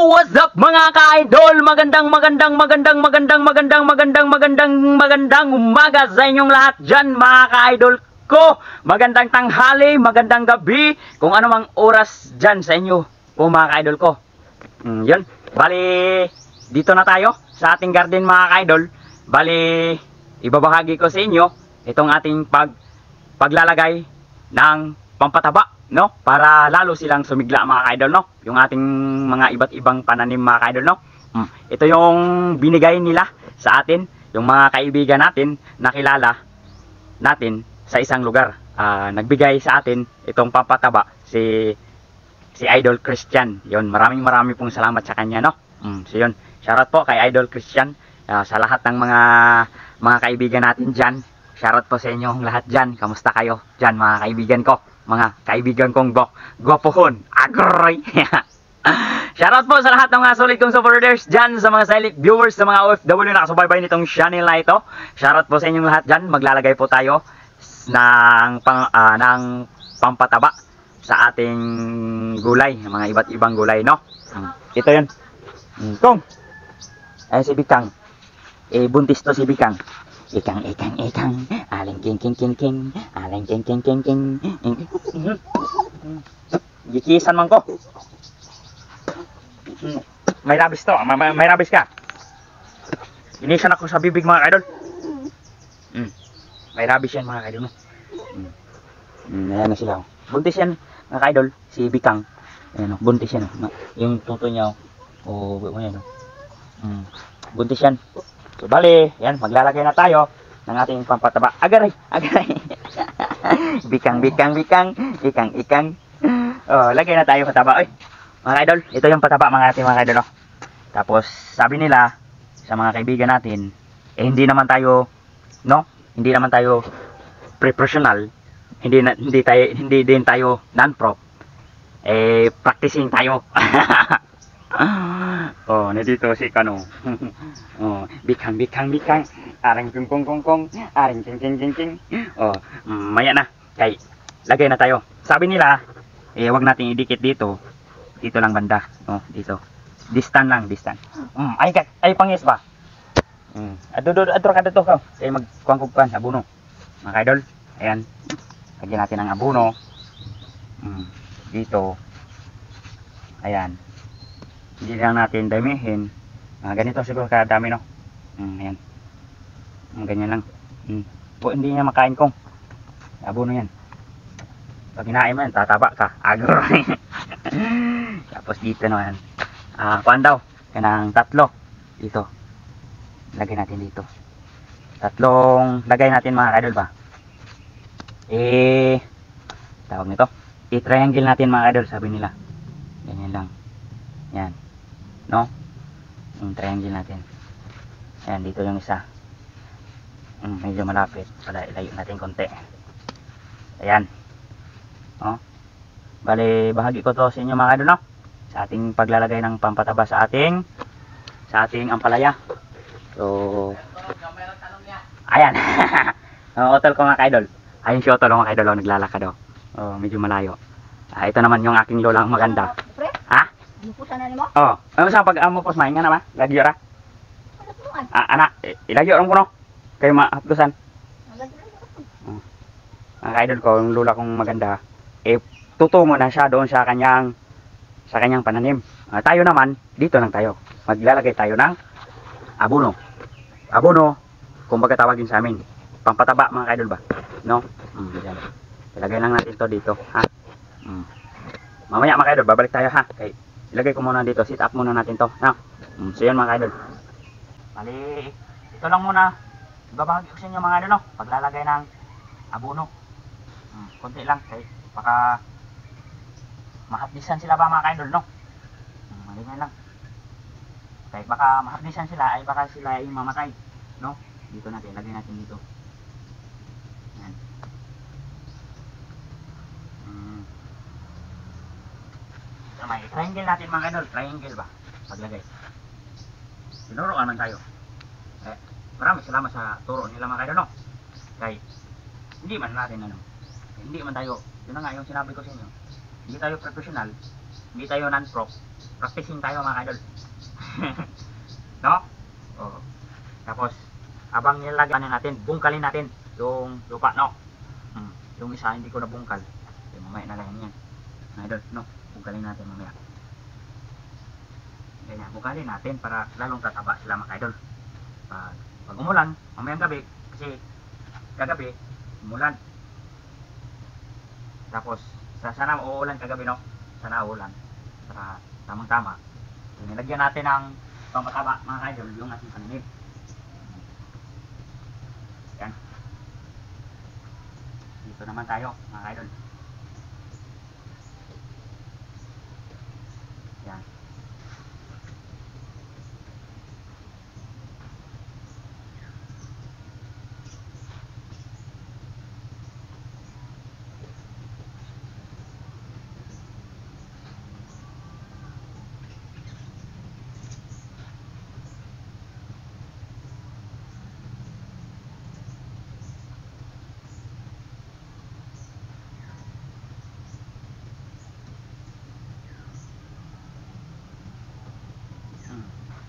What's up mga ka-idol? Magandang umaga sa inyong lahat dyan mga ka-idol ko. Magandang tanghali, magandang gabi, kung ano mang oras dyan sa inyo po mga ka-idol ko. Yun, bali dito na tayo sa ating garden mga ka-idol. Bali ibabahagi ko sa inyo itong ating paglalagay ng pampataba, no? Para lalo silang sumigla mga ka-idol, no? Yung ating mga iba't ibang pananim mga ka-idol, no? Ito yung binigay nila sa atin, yung mga kaibigan natin na kilala natin sa isang lugar. Nagbigay sa atin itong pampataba si Idol Christian. Yun, maraming pong salamat sa kanya, no? So yun, shoutout po kay Idol Christian, sa lahat ng mga kaibigan natin dyan. Shoutout po sa inyong lahat dyan. Kamusta kayo dyan mga kaibigan ko? Mga kaibigan kong gwapohon. Agroy! Shoutout po sa lahat ng mga solid kong supporters dyan, sa mga silent viewers, sa mga OFW na nakasubaybay nitong channel na ito. Shoutout po sa inyong lahat dyan. Maglalagay po tayo ng pampataba sa ating gulay, mga iba't ibang gulay, no? Ito yun. Kung ay si Bikang, buntis to si Bikang. Ikang, aling king, aling king. Gikisan man ko. May rabis to, may rabis ka. Inisan ako sa bibig mga idol. May rabis yan mga idol. Ayan na sila. Buntis yan mga idol, si Bikang. Ayan o, buntis yan. Yung tuto niya o, ayan o. Buntis yan. So bali, yan, maglalagay na tayo ng ating pampataba. Agaray. Bikang. Oh, lagay na tayo pataba. Oy, mga idol, ito yung pataba mga idol, no? Tapos, sabi nila sa mga kaibigan natin, hindi naman tayo, no? Hindi naman tayo professional. Hindi din tayo non-pro. Practicing tayo. Oh, nandito si Kano. Oh, bikang. Aring kong. Aring king. Oh, maya na. Kay lagay na tayo. Sabi nila, wag nating idikit dito. Dito lang banda, oh, dito. Distant. Ay pangis ba? Adro ka dito ka. Kay magkuangkupan abono. Mga idol, ayan. Lagyan natin ng abono. Dito. Ayan. Hindi lang natin damihin. Ganito siguro kadami, no? Ayan. Ganyan lang. Hindi niya makain kong. Abono yan. Pag hinain mo yan, tataba ka. Agroy. Tapos dito naman. Kuan daw. Yan ang 3. Dito. Lagay natin dito. 3 lagay natin mga idol ba? Tawag nito. I-triangle natin mga idol, sabi nila. Ganyan lang. Yan. No? Yung triangle natin. Ayan, dito yung isa. Medyo malapit. Pala, ilayo natin konti. Ayan. Oh. Bale, bahagi ko to sa inyo mga idol, no? Sa ating paglalagay ng pampataba sa ating ampalaya. So, ayan. Otol ko mga idol. Ayun si Otol mga idol, naglalakad daw. Oh, medyo malayo. Ito naman yung aking lolang maganda. Ha? Pupusan na nimo? Oh, ano sa pag amo pos main nga naman? Lagyo ra. Anak, ilagyo ra ko no. Kay mahapdusan. Ang idol ko, yung lula kong maganda, tutungo na siya doon sa kanyang pananim. Tayo naman, dito lang tayo. Maglalagay tayo ng abono. Abono, kung baga tawagin sa amin, pampataba mga idol ba? No? Ilagay lang natin to dito, ha? Mamaya mga idol, babalik tayo ha. Okay. Ilagay ko muna dito, sit up muna natin to, no? So yun mga idol. Bali, ito lang muna. Ibabahagi ko sa inyo mga idol, no? Paglalagay ng abono. Konti lang, kay baka mahapdisan sila ba mga idol, no? Ganyan lang. Kay baka mahapdisan sila, ay baka sila ay mamatay, no? Dito natin, lagay natin dito. Yan. May triangle natin mga idol, triangle ba? Paglagay. Tinuruan man tayo. Maraming salamat sa turo nila mga idol, no? Kay hindi man natin hindi man tayo, yun na nga yung sinabi ko sa inyo. Hindi tayo professional, hindi tayo non-pro. practicing tayo mga idol. No? Oh. Tapos abang nilagyan natin, bungkalin natin yung lupa, no? Yung isa hindi ko na bungkal. Okay, mamaya na lang yan. Mga idol, no? Bungkalin natin mamaya. Ganyan, bungkalin natin para lalong tataba sila mga idol. Pag umulan, mamayang gabi, kasi kagabi, umulan. Tapos, sana uulan kagabi, no? Sana uulan. Para tamang-tama. Nilagyan natin ng pampataba mga idol, yung ating pananim. Yan. Dito naman tayo mga idol. Yan.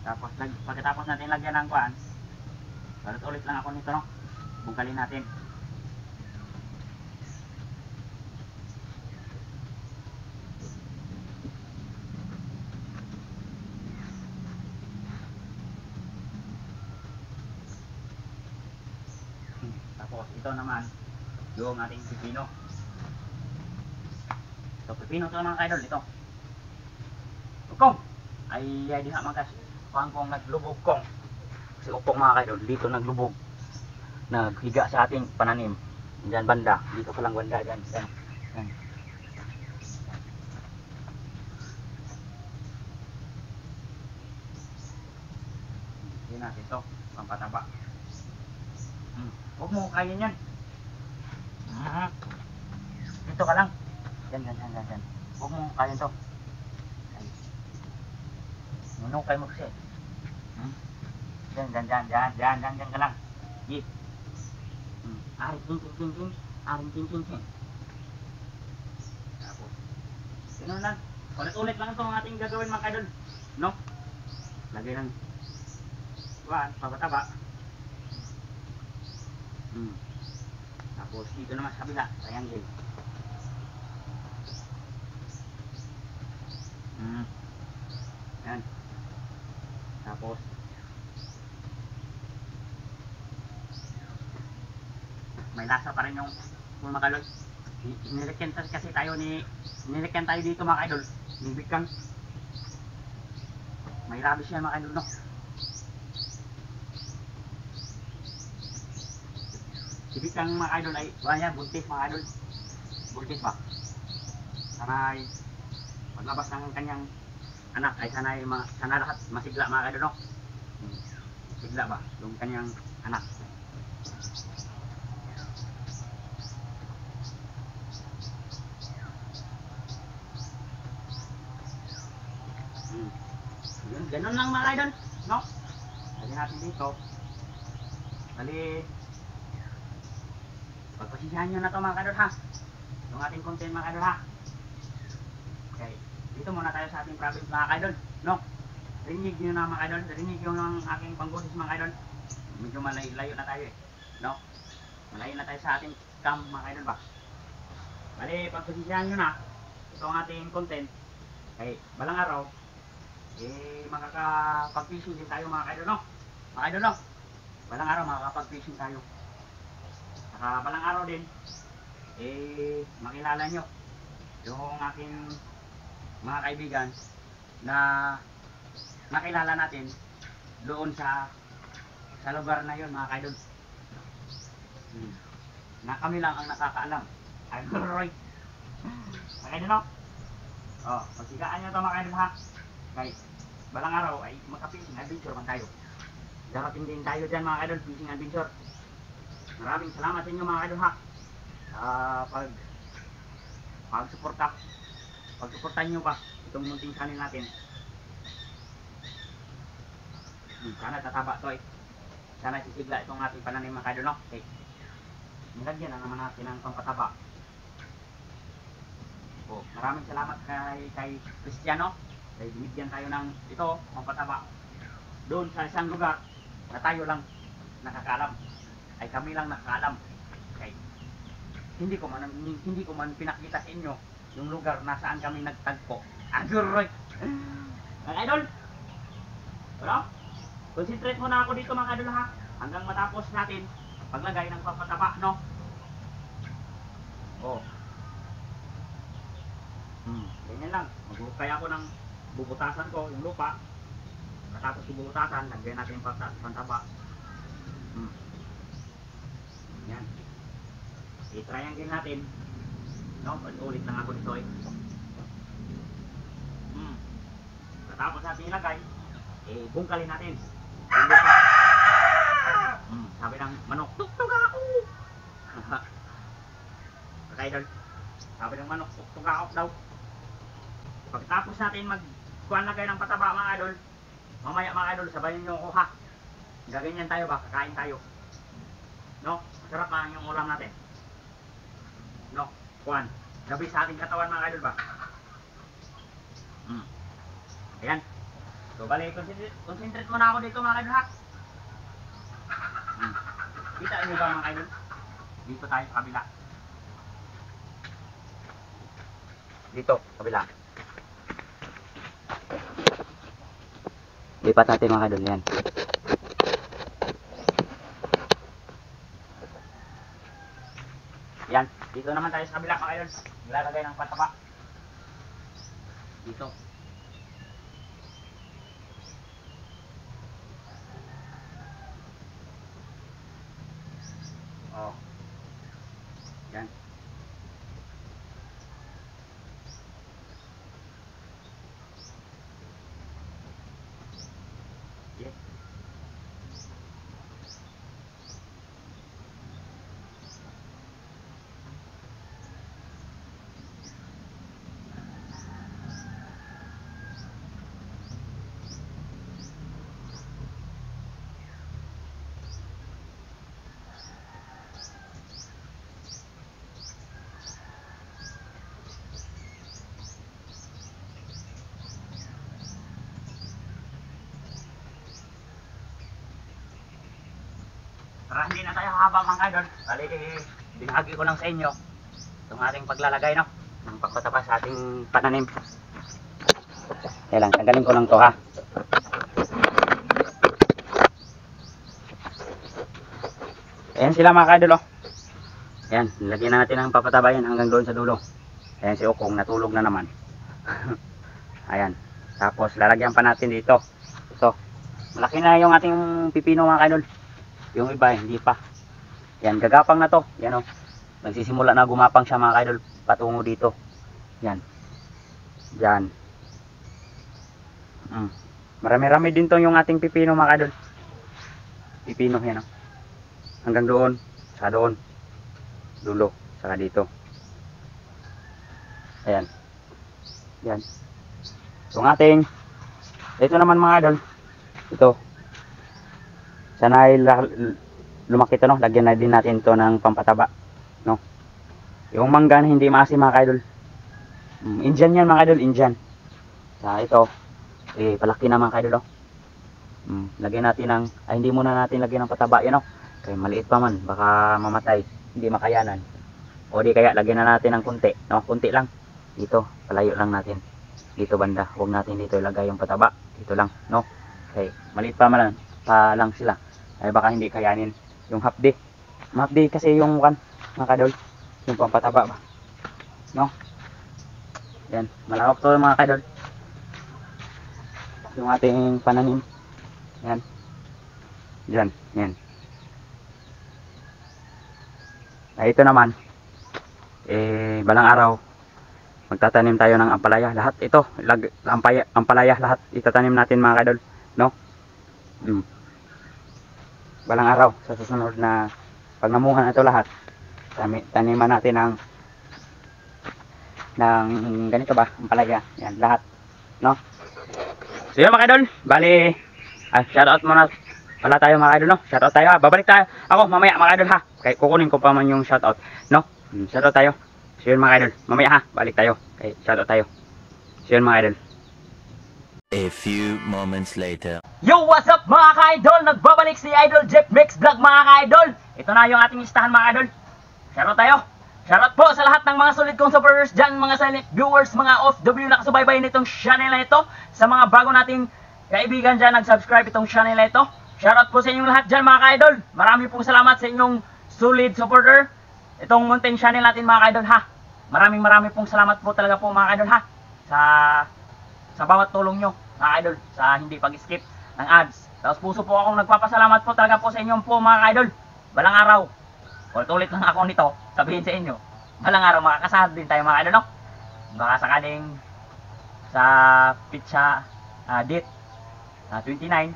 Tapos pagkatapos natin lagyan ng kuan, ulit lang ako nito, no? Bungkalin natin. Tapos ito naman yung ating pipino. Ito pipino to mga idol, ito. Ukong ay diha man kas pangkong naglubog kong. Kasi upok mga kaidol, dito naglubog. Naghiga sa ating pananim. Diyan banda, dito pa lang banda diyan. Yan. Yan natin ito, pampataba. Huwag mo kain yan. Dito ka lang. Yan. Huwag mo kain to. Nunukay mo kasi. Diyan ka lang. Ye. Aring ting. Tapos, ganun lang. Ulit lang ito ang ating gagawin mga kaidol. No? Lagay ng pabataba. Tapos, dito naman sa kabila. Triangle. Yan. Tapos may lasa pa rin yung mga kalot. Nilagyan kasi tayo nilagyan tayo dito mga idol. Nibigkang may rabies yan mga idol, no? Sibigkang mga idol ay wala buntis mga idol. Buntis ba? Sanay paglabas ng kanyang anak ay sana lahat masigla mga idol, no? Sigla ba yung kanyang anak? Ganun lang mga idol, no? Lagyan natin dito. Bali, pagpasisyahan nyo na to mga idol, ha? Yung ating content mga idol, ha? Okay, dito muna tayo sa ating province mga idol, no? Rinig nyo na mga idol, rinig yung aking pangbusis mga idol. Medyo malayo na tayo, no? Malayo na tayo sa ating camp mga idol ba? Bali, pagpasisyahan nyo na ito ang ating content. Okay, balang araw makakapag-fishing din tayo mga idol, no? Mga idol, no? Balang araw makakapag-fishing tayo. Saka balang araw din makilala nyo yung aking mga kaibigan na nakilala natin doon sa lugar na yun mga idol. Na kami lang ang nakakaalam. Idol Roy. Mga idol, no? Pagsigaan nyo ito mga idol, ha? Okay, balang araw ay magka-fishing adventure man tayo. Darating din tayo dyan mga idol, fishing adventure. Maraming salamat sa inyo mga idol, ha? Pag-suportahan nyo pa itong munting channel natin. Sana tataba to Sana sisigla itong ating pananim mga idol, no? Okay, nilagyan na naman natin ang pampataba. Maraming salamat kay Cristiano Kaya binigyan tayo ng ito, pampataba. Doon sa isang lugar na tayo lang nakakaalam. Ay kami lang nakakaalam. Okay. Hindi ko man pinakita sa inyo yung lugar na saan kami nagtagpo. Aguroy! Mga idol! Pero, concentrate muna ako dito mga idol ha. Hanggang matapos natin paglagay ng pampataba, no? Oh. Ganyan lang. Maghukay ako ng bubutasan ko, yung lupa. Katapos yung bubutasan, lagyan natin yung pantaba. Yan. I-triangle natin. No, ulit lang ako dito eh. Katapos natin ilagay, bungkalin natin. Yung lupa. Sabi ng manok, tuktok ako! Okay, idol. Sabi ng manok, tuktok ako daw. Pagkatapos natin magkuhan lagay ng pataba mga idol, mamaya mga idol, sabayan nyo ako ha. Gaganyan tayo ba? Kakain tayo. No? Masarap na yung ulam natin. No? Kuhan. Gabi sa ating katawan mga idol ba? Ayan. So bali, concentrate muna ako dito mga idol ha. Kita nyo ba mga idol? Dito tayo sa kabila. Dito, kabila. Lipat natin mga idol yan. Yan, dito naman tayo sa kabila mga idol. Nilalagay ng pataba. Dito. Oh. Yan. Yes. Para hindi na tayo haba mga idol, bali binahagi ko lang sa inyo itong ating paglalagay no, ng pagpataba sa ating pananim. Kaya lang, tanggalin ko lang to ha. Ayan sila mga idol oh. Ayan, lagyan na natin ang papataba yan hanggang doon sa dulo. Ayan si Okong, natulog na naman. Ayan, tapos lalagyan pa natin dito. So, malaki na yung ating pipino mga idol. Yung iba hindi pa. Yan, gagapang na to. Yan o. Nagsisimula na gumapang siya mga idol. Patungo dito. Yan. Yan. Marami-rami din to yung ating pipino mga idol. Pipino yan o. Hanggang doon. Sa doon. Dulo. Saka dito. Ayan. Yan. Yung ating. Ito naman mga idol. Ito. Sana ay lumaki ito, no? Lagyan na din natin ito ng pampataba, no? Yung mangga na hindi maasim mga idol. Indian yan mga idol, Indian. Sa ito, palaki na mga idol, no? Lagyan natin ng, hindi muna natin lagyan ng pataba, yan, no? Kaya maliit pa man, baka mamatay, hindi makayanan. O di kaya lagyan na natin ng kunti, no? Kunti lang. Dito, palayo lang natin. Dito banda, huwag natin dito ilagay yung pataba. Dito lang, no? Okay, maliit pa man lang sila. Ay baka hindi kayanin yung hapdi. Hapdi kasi yung mga kadol, yung pampataba ba, no? Yan, malawak to mga kadol, yung ating pananim. Yan, dyan, yan. Ay ito naman, balang araw magtatanim tayo ng ampalaya. Lahat ito, ampalaya lahat itatanim natin mga kadol, no? Balang araw sa susunod na pag namungan ito lahat, taniman natin ng ganito ba, ampalaya. Yan lahat, no? So yun mga idol, bali shoutout muna pala tayo mga idol, no? Shoutout tayo ha. Babalik tayo ako mamaya mga idol ha. Kaya kukunin ko pa man yung shoutout, no? Shoutout tayo. So yun mga idol, mamaya ha, balik tayo. Kaya shoutout tayo. So yun mga idol. A few moments later. Yo, what's up mga ka-idol? Nagbabalik si Idol Jeff Mix Vlog mga ka-idol. Ito na yung ating listahan mga ka-idol. Shoutout tayo. Shoutout po sa lahat ng mga solid kong supporters dyan, mga silent viewers, mga OFW na nakasubaybay nitong channel na ito. Sa mga bago nating kaibigan dyan, nag-subscribe itong channel na ito. Shoutout po sa inyong lahat dyan mga ka-idol. Marami pong salamat sa inyong solid supporter. Itong munting channel natin mga ka-idol ha. Maraming pong salamat po talaga po mga ka-idol ha. Sa bawat tulong nyo mga idol, sa hindi pag-skip ng ads. Tapos puso po akong nagpapasalamat po talaga po sa inyong po mga idol. Balang araw, ulit lang ako nito, sabihin sa inyo, balang araw makakasahod din tayo mga idol, no? Baka sakaling sa pitsa date 21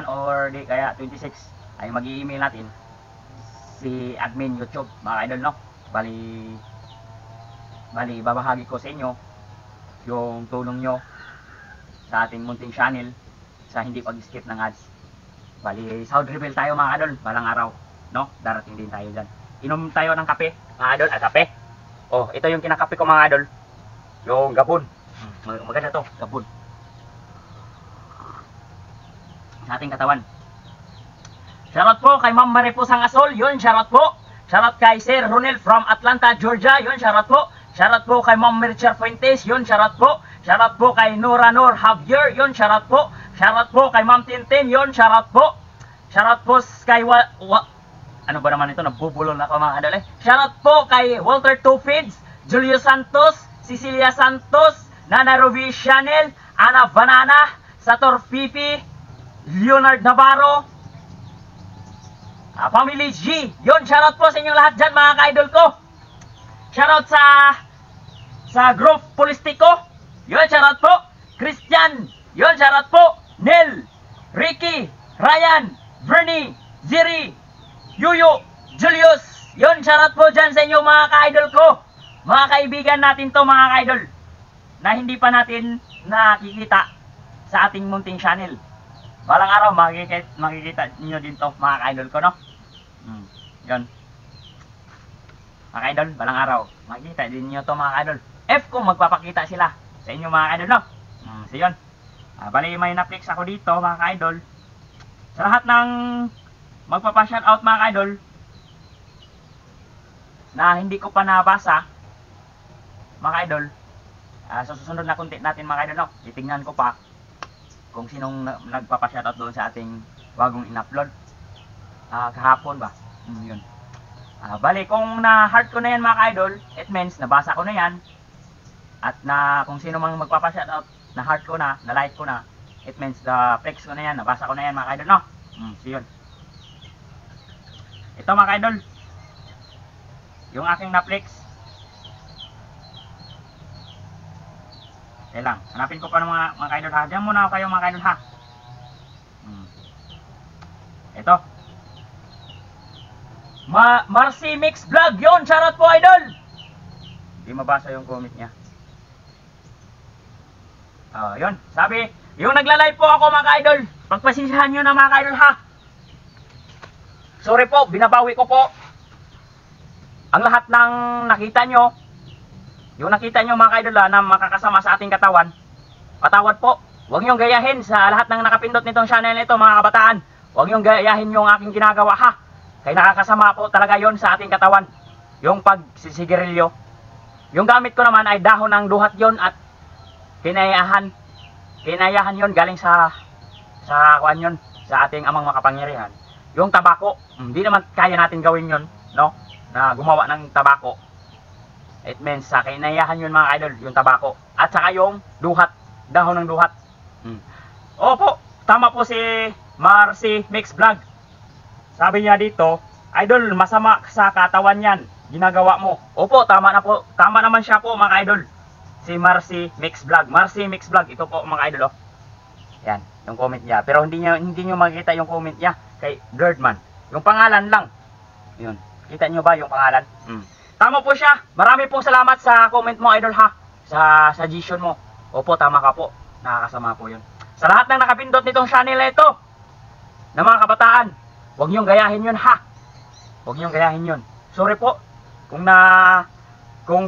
or di kaya 26 ay mag-i-email natin si admin YouTube mga idol, no? Bali babahagi ko sa inyo yung tulong nyo sa ating munting channel sa hindi pag-skip ng ads. Bali, sound reveal tayo mga idol, balang araw, no? Darating din tayo dyan. Inom tayo ng kape, mga idol, kape. Oh, ito yung kinakape ko mga idol. Yung gabon. Maganda to, gabon. Sa ating katawan. Shoutout po kay Ma'am Maripos Sangasol, yun, shoutout po. Shoutout kay Sir Ronel from Atlanta, Georgia, yun, shoutout po. Shoutout po kay Ma'am Mercher Fuentes, yun, shoutout po. Shoutout po kay Nora Nor Javier, yun, shoutout po. Shoutout po kay Ma'am Tintin, yun, shoutout po. Shoutout po kay ano ba naman ito, nabubulol na ako mga kadol eh. Shoutout po kay Walter Tufids, Julio Santos, Cecilia Santos, Nana Ruby Chanel, Ana Banana, Sator Fifi, Leonard Navarro, Family G, yun, shoutout po sa inyong lahat dyan mga ka-idol ko. Shoutout sa group Polistico, yun, shoutout po. Christian, yun, shoutout po. Nel, Ricky, Ryan, Bernie, Ziri, Yuyo, Julius, yun, shoutout po dyan sa inyo mga ka-idol ko. Mga kaibigan natin to mga ka-idol na hindi pa natin nakikita sa ating munting channel. Balang araw makikita niyo din to mga ka-idol ko, no? Yun. Mga ka-idol, balang araw makikita din niyo to mga ka-idol. F kung magpapakita sila sa inyo mga ka-idol, no? So yun. Bali may na-flex ako dito mga ka-idol. Sa lahat ng magpapa-shoutout mga ka-idol na hindi ko pa nabasa mga ka-idol, sa susunod na content natin mga ka-idol, no? Titingnan ko pa kung sinong nagpapa-shoutout doon sa ating bagong in-upload kahapon ba. Yun. Bali kung na-heart ko na yan mga ka-idol, it means nabasa ko na yan. At na kung sino mang magpapa-shoutout, na heart ko na, na like ko na, it means flex ko na yan, nabasa ko na yan mga ka-idol, no? So yun. Ito mga ka-idol, yung aking na-flex. Okay lang, hanapin ko pa ng mga ka-idol ha. Diyan muna kayo mga ka-idol ha. Ito. Marcy Mix Vlog, yun, shoutout po idol. Hindi mabasa yung comment niya. Yun, sabi, yung nagla-live po ako mga ka-idol, pagpasisihan nyo na mga ka-idol ha. Sorry po, binabawi ko po ang lahat ng nakita nyo. Yung nakita nyo mga ka-idol na makakasama sa ating katawan, patawad po. Huwag nyong gayahin sa lahat ng nakapindot nitong channel nito mga kabataan. Huwag nyong gayahin yung aking ginagawa ha. Kaya nakakasama po talaga yon sa ating katawan. Yung pagsisigarilyo. Yung gamit ko naman ay dahon ng duhat yon at kinayahan yon galing sa kuan yon, sa ating amang makapangyarihan. Yung tabako, hindi naman kaya natin gawin yon, no? Na gumawa ng tabako. It means sa kinayahan yun mga idol, yung tabako. At saka yung duhat, dahon ng duhat. Opo, tama po si Marcy Mix Vlog. Sabi niya dito, idol, masama sa katawan yan, ginagawa mo. Opo, tama na po. Tama naman siya po mga idol. Si Marcy Mix Vlog. Marcy Mix Vlog, ito po mga idol, oh. Yan, yung comment niya. Pero hindi niyo makikita yung comment niya kay Birdman. Yung pangalan lang. Yun. Kita niyo ba yung pangalan? Tama po siya. Marami pong salamat sa comment mo idol ha. Sa suggestion mo. Opo, tama ka po. Nakakasama po yun. Sa lahat ng nakapindot nitong channel na ito, na mga kabataan, huwag niyong gayahin yun ha. Huwag niyong gayahin yun. Sorry po kung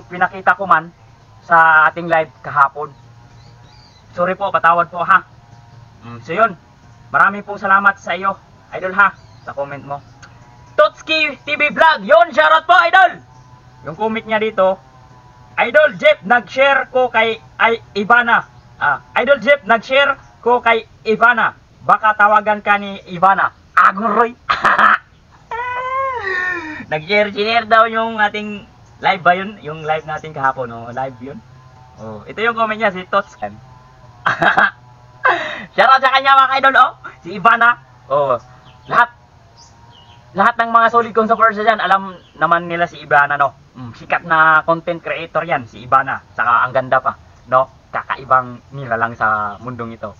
pinakita ko man sa ating live kahapon. sorry po, patawad po ha. So yun, marami pong salamat sa iyo, idol ha, sa comment mo. Totski TV Vlog, yun, shoutout po idol. Yung comment niya dito, Idol Jeff, nag-share ko kay Ivana. Idol Jeff, nag-share ko kay Ivana. Baka tawagan ka ni Ivana. Aguroy. Nag-share daw yung ating live ba yun? Yung live natin kahapon, no? Live yun. Oh, ito yung comment niya, si Tots. Shoutout sa kanya mga idol, oh. Si Ivana. Oh, lahat ng mga solid kong supporters dyan, alam naman nila si Ivana, no? Sikat na content creator yan, si Ivana. Saka ang ganda pa, no? Kakaibang nila lang sa mundong ito.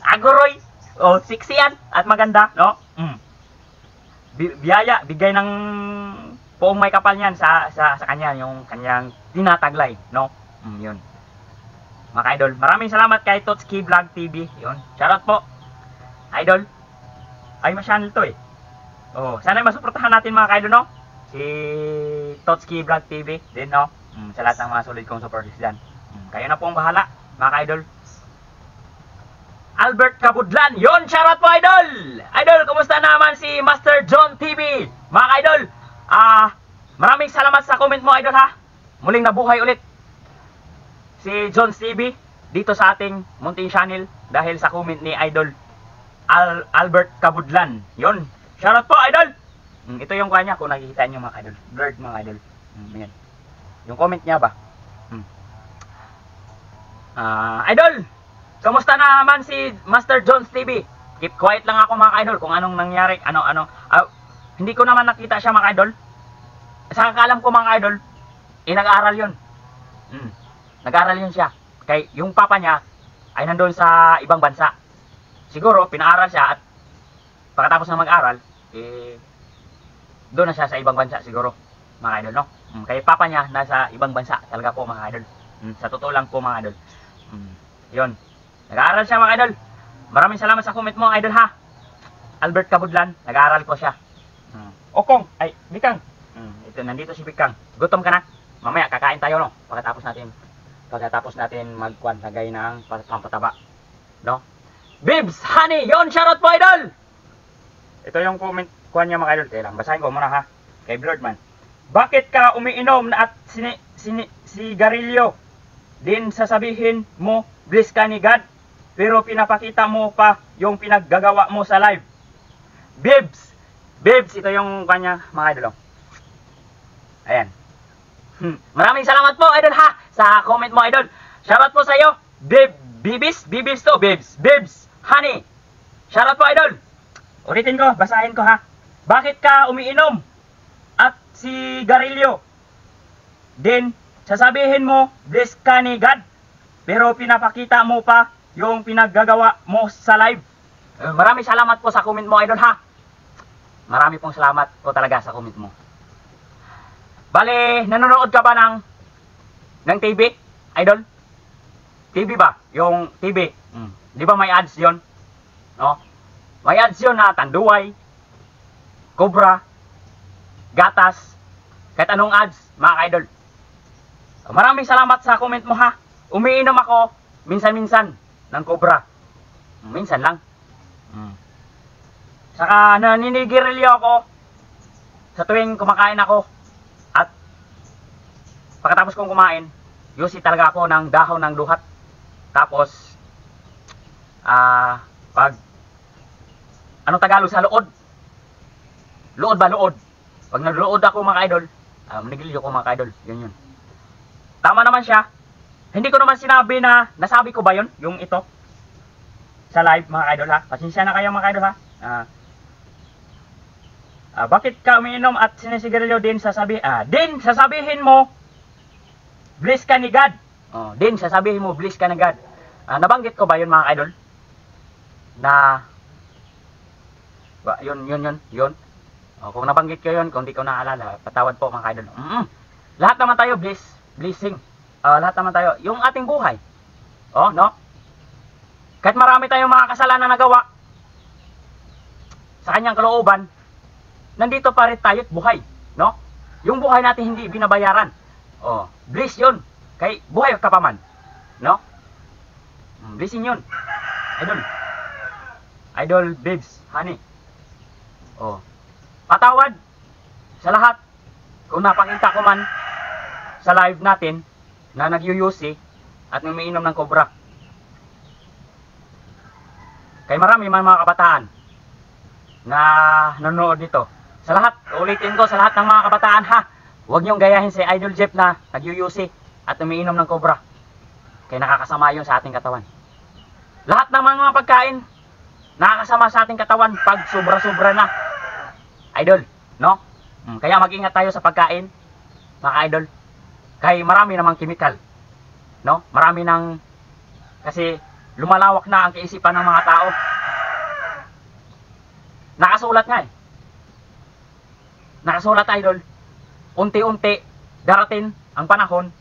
Aguroy! Oh, sexy yan at maganda, no? Biyaya, bigay ng poong may kapal niyan sa kanya, yung kanyang tinataglay, no? Yun. Mga idol, maraming salamat kay Totski Vlog TV. Yun, shoutout po. Idol, ay masyannel to eh. Oh, sana masuportahan natin mga idol, no? Si Totski Vlog TV din, no? Sa lahat ng mga solid kong supporters dyan. Kayo na po ang bahala, mga idol. Albert Kabudlan, yon, shoutout po idol. Idol, kumusta naman si Master John TV? Mga idol, maraming salamat sa comment mo idol ha. Muling nabuhay ulit si John TV dito sa ating munting channel dahil sa comment ni idol Albert Kabudlan. Yon, shoutout po idol. Ito yung kanya kung nakikita niyo mga idol. Blurred mga idol. Yan. Yung comment niya ba? Idol, kamusta naman si Master Jones TV? Keep quiet lang ako mga idol kung anong nangyari, hindi ko naman nakita siya mga idol. Sa kakalam ko mga idol, nag-aaral yun. Nag-aaral yun siya. Kay yung papa niya ay nandoon sa ibang bansa. Siguro pinaaral siya at pagkatapos na mag-aral, doon na siya sa ibang bansa siguro mga idol, no? Kay papa niya nasa ibang bansa talaga po mga idol. Sa totoo lang po mga idol. Yun. Nag-aaral siya mga idol. Maraming salamat sa comment mo idol ha. Albert Kabudlan, nag-aaral po siya. Okong, ay, Bikang. Ito, nandito si Bikang. Gutom ka na? Mamaya kakain tayo, no? Pagkatapos natin magkuhan, lagay ng pampataba. No? Bibs, honey, yon, shoutout po idol. Ito yung comment kuhan niya mga idol. Kaya lang, basahin ko muna ha. Kay Blurredman. Bakit ka umiinom na at sigarilyo? Din sasabihin mo, bless ka ni God, pero pinapakita mo pa yung pinaggagawa mo sa live. Bibs, ito yung kanya mga idol. Ayan. Maraming salamat po idol ha sa comment mo idol. Shoutout po sa iyo. Bibs to, Bibs, honey. Shoutout po idol. Ulitin ko, basahin ko ha. Bakit ka umiinom at sigarilyo? Then sasabihin mo, bless ka ni God, pero pinapakita mo pa yung pinaggagawa mo sa live. Maraming salamat po sa comment mo idol ha. Marami pong salamat po talaga sa comment mo. Bale, nanonood ka ba ng TV, idol? TV ba? Yung TV. Di ba may ads yon? No? May ads yun na Tanduay, Cobra, Gatas, kahit anong ads, mga idol. Maraming salamat sa comment mo ha. Umiinom ako minsan-minsan ng Cobra. Minsan lang. Saka naninigirilyo ako sa tuwing kumakain ako. At pagkatapos kong kumain, yusi talaga ako ng dahon ng duhat. Tapos pag anong Tagalog sa luod? Luod ba? Luod. Pag nagluod ako mga idol, manigilyo ko mga idol. Yun. Tama naman siya. Hindi ko naman sinabi na, nasabi ko ba yun? Yung ito. Sa live mga idol ha. Pasensya na kayo mga idol ha. Bakit ka umiinom at sinisigarilyo din sasabihin mo, bless ka ni God. Din sasabihin mo, bless ka ni God. Nabanggit ko ba yun mga idol? Na yun. Kung nabanggit ko yun, kung di ko naalala, patawad po mga idol. Lahat naman tayo blessing. Lahat naman tayo, yung ating buhay. No? Kahit marami tayong mga kasalanan na nagawa sa kanyang kalooban, nandito pa rin tayo't buhay, no? Yung buhay natin hindi binabayaran. Bless yun. Kay buhay ka pa man, no? Blessing yun. Idol. Idol Babes, honey. Oh. Patawad sa lahat. Kung napakita ko man sa live natin na nag-UUC at umiinom ng Cobra. Kay marami man mga kabataan na nanonood nito. Sa lahat, ulitin ko sa lahat ng mga kabataan ha. Huwag niyong gayahin si Idol Jeff na nag-UUC at umiinom ng Cobra. Kaya nakakasama yun sa ating katawan. Lahat ng mga pagkain nakakasama sa ating katawan pag sobra-sobra na. Idol, no? Kaya mag-ingat tayo sa pagkain, mga idol. Kaya marami namang chemical, no? Marami nang, kasi lumalawak na ang kaisipan ng mga tao. Nakasulat nga eh. Nakasulat, idol. Unti-unti darating ang panahon.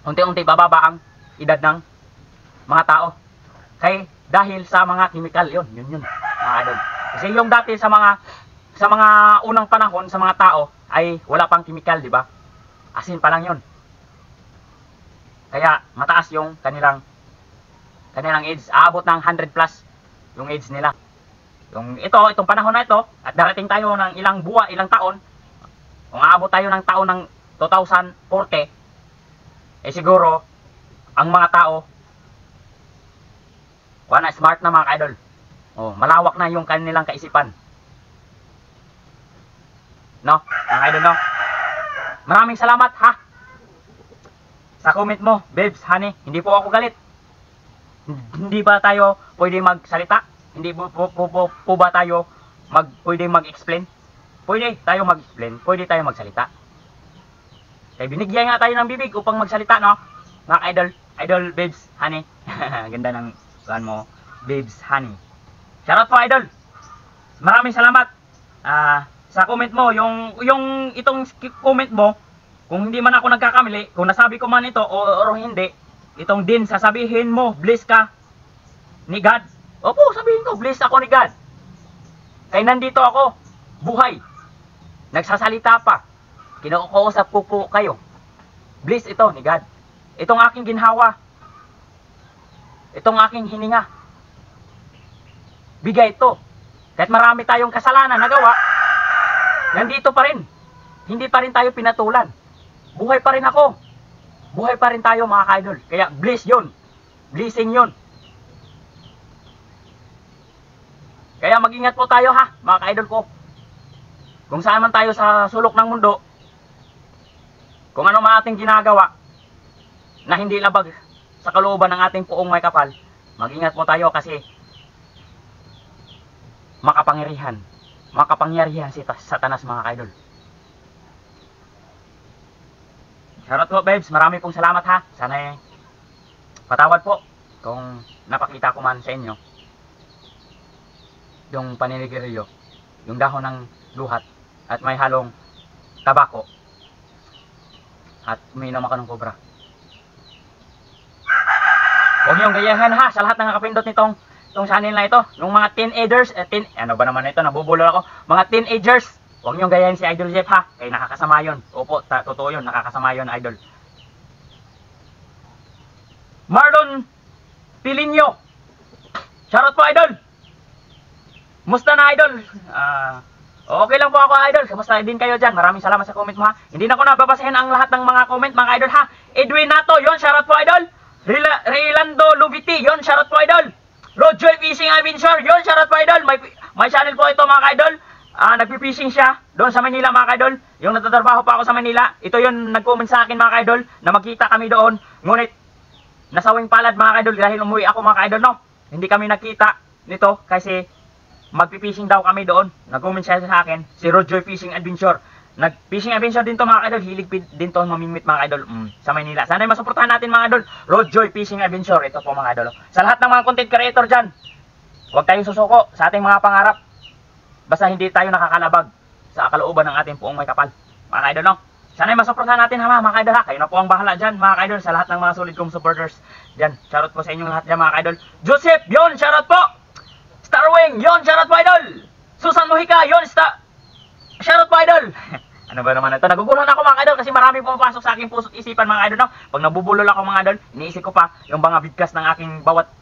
Unti-unti bababa ang edad ng mga tao. Kaya dahil sa mga chemical, yun, mga idol. Kasi yung dati sa mga unang panahon sa mga tao ay wala pang chemical, di ba? Asin pa lang yun. Kaya mataas yung kanilang age. Aabot ng 100 plus yung age nila. Itong panahon na ito, at darating tayo ng ilang buwan, ilang taon, kung aabot tayo ng taon ng 2040, siguro, ang mga tao, smart na mga idol. Malawak na yung kanilang kaisipan. No? Mga idol, no? Maraming salamat, ha? Sa comment mo, Babes, honey, hindi po ako galit. Hindi ba tayo pwede magsalita? Hindi po ba tayo pwede mag-explain? Pwede tayo mag-explain, pwede tayo magsalita. Kaya binigyan nga tayo ng bibig upang magsalita, no? Mga idol, Babes, honey. Ganda ng mo, Babes, honey. Shoutout po, idol. Maraming salamat. Sa comment mo, yung itong comment mo, kung hindi man ako nagkakamali, kung nasabi ko man ito o hindi, itong din sasabihin mo, bless ka ni God. Opo, sabihin ko, bless ako ni God. Kaya nandito ako, buhay. Nagsasalita pa. Kinukuusap ko po kayo. Bless ito ni God. Itong aking ginhawa. Itong aking hininga. Bigay ito. Kahit marami tayong kasalanan nagawa, nandito pa rin. Hindi pa rin tayo pinatulan. Buhay pa rin ako. Buhay pa rin tayo mga ka-idol. Kaya bless yun. Blessing yun. Kaya mag-ingat po tayo ha, mga ka-idol ko. Kung saan man tayo sa sulok ng mundo, kung ano man ating ginagawa, na hindi labag sa kalooban ng ating puong may kapal, mag-ingat po tayo kasi makapangyarihan si Satanas mga ka-idol. Shoutout po, Babes. Marami pong salamat ha. Sana patawad po kung napakita ko man sa inyo yung paninigarilyo, yung dahon ng luhat at may halong tabako at umiinom ako ng Cobra. Huwag niyong gayahan ha sa lahat ng nakapindot nitong channel na ito. Yung mga teenagers, ano ba naman ito, nabubulol ako. Mga teenagers, huwag niyong gayahin si Idol Jeff ha. Kaya nakakasama yun. Opo, totoo yun, nakakasama yun, Idol. Marlon Pilinyo. Shoutout po, Idol. Musta na, Idol? Okay lang po ako, Idol. Kamusta din kayo dyan? Maraming salamat sa comment mo ha. Hindi na ko nababasahin ang lahat ng mga comment, mga Idol ha. Edwin Nato, yun, shoutout po, Idol. Reylando Lubiti, yun, shoutout po, Idol. Roadjoy Fishing Adventure, yun, shoutout po, Idol. May channel po ito, mga Idol. Nagpipishing siya doon sa Manila, mga Idol. Yung natatrabaho pa ako sa Manila, ito yun nag-comment sa akin, mga Idol, na magkita kami doon. Ngunit nasawing palad, mga Idol, dahil umuwi ako, mga Idol, no. Hindi kami nakita nito kasi magpipishing daw kami doon. Nag-comment siya sa akin, si Roadjoy Fishing Adventure. Nag-fishing adventure din to, mga Idol. Hilig din to mamimit, mga Idol, sa Manila. Sana masuportahan natin, mga Idol. Roadjoy Fishing Adventure. Ito po, mga Idol. Sa lahat ng mga content creator dyan, huwag tayong susuko sa ating mga pangarap. Basta hindi tayo nakakalabag sa kalooban ng ating puong may kapal, mga Idol, no? Sana masuportahan natin ha, mga Idol ha. Kayo na po ang bahala dyan, mga Idol, sa lahat ng mga solid kong supporters dyan. Shoutout po sa inyong lahat dyan, mga Idol. Joseph, yon, shoutout po. Starwing, yon, shoutout po, Idol. Susan Mojica, yon, shoutout po, Idol. Ano ba naman ito? Naguguluhan ako, mga Idol, kasi kasi marami pumapasok sa aking puso't isipan mga idol, no? Pag nabubulol ako mga idol, iniisip ko pa yung mga bigkas ng aking bawat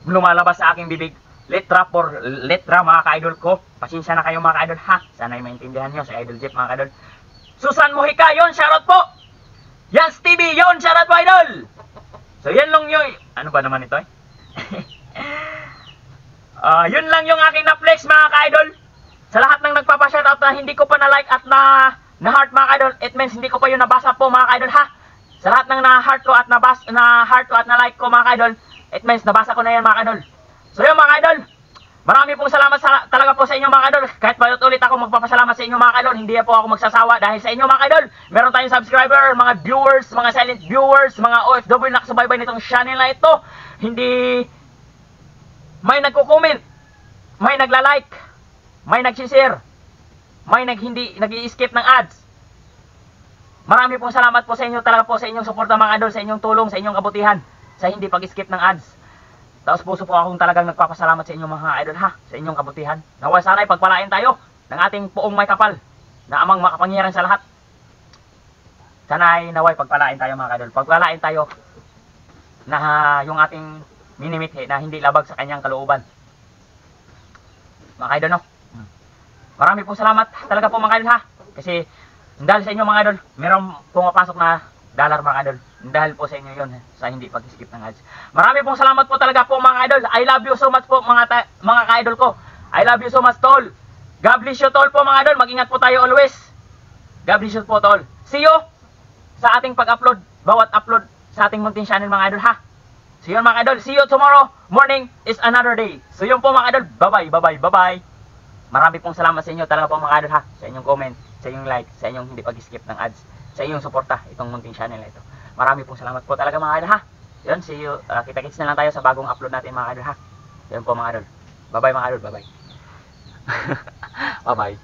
lumalabas sa aking bibig. Letra por letra mga ka-idol ko. Pasensya na kayo mga ka-idol, ha? Sana ay maintindihan nyo si Idol Jeff mga ka-idol. Susan Mojica, yon, shoutout po! Yan, Stevie, yon, shoutout po idol! So yan lang yung, ano ba naman ito eh? Yun lang yung aking na-flex mga ka-idol. Sa lahat ng nagpapa-shoutout na hindi ko pa na-like at na-heart mga ka-idol, it means hindi ko pa yun nabasa po mga ka-idol, ha? Sa lahat ng na-heart ko at na-heart ko at na-like ko mga ka-idol, it means nabasa ko na yan mga ka-idol. So yun mga ka-idol, marami pong salamat talaga po sa inyo mga ka-idol. Kahit ulit ako magpapasalamat sa inyo mga ka-idol, hindi po ako magsasawa dahil sa inyo mga ka-idol. Meron tayong subscriber, mga viewers, mga silent viewers, mga OFW na nakasubaybay nitong channel na ito. Hindi may nagko-comment, may nagla-like, may nag-share, may hindi nag-i-skip ng ads. Marami pong salamat po sa inyo talaga po sa inyong suporta mga ka-idol, sa inyong tulong, sa inyong kabutihan, sa hindi pag-skip ng ads. Taos puso po akong talagang nagpapasalamat sa inyo mga idol, ha, sa inyong kabutihan. Naway sana'y pagpalain tayo ng ating poong may kapal na amang makapangyarihan sa lahat. Sana'y naway pagpalain tayo mga idol. Pagpalain tayo na yung ating minimithi na hindi labag sa kanyang kalooban. Mga idol, no? Marami pong salamat talaga po mga idol, ha. Kasi dahil sa inyo mga idol, meron pumapasok na dollar mga idol. Dahil po sa inyo yun, sa hindi pag-skip ng ads. Marami pong salamat po talaga po mga idol. I love you so much po mga ka-idol ko. I love you so much tol. God bless you tol po mga idol. Mag-ingat po tayo always. God bless you po tol. See you sa ating pag-upload. Bawat upload sa ating munting channel mga idol, ha. So yun mga idol. See you tomorrow morning is another day. So yun po mga idol. Bye bye. Marami pong salamat sa inyo talaga po mga idol, ha. Sa inyong comment, sa inyong like, sa inyong hindi pag-skip ng ads, sa inyong suporta itong munting channel na ito. Marami pong salamat po talaga mga idol, ha. Yun, see you. Kita-kits na lang tayo sa bagong upload natin mga idol, ha. Yun po mga idol. Bye bye mga idol. Bye bye.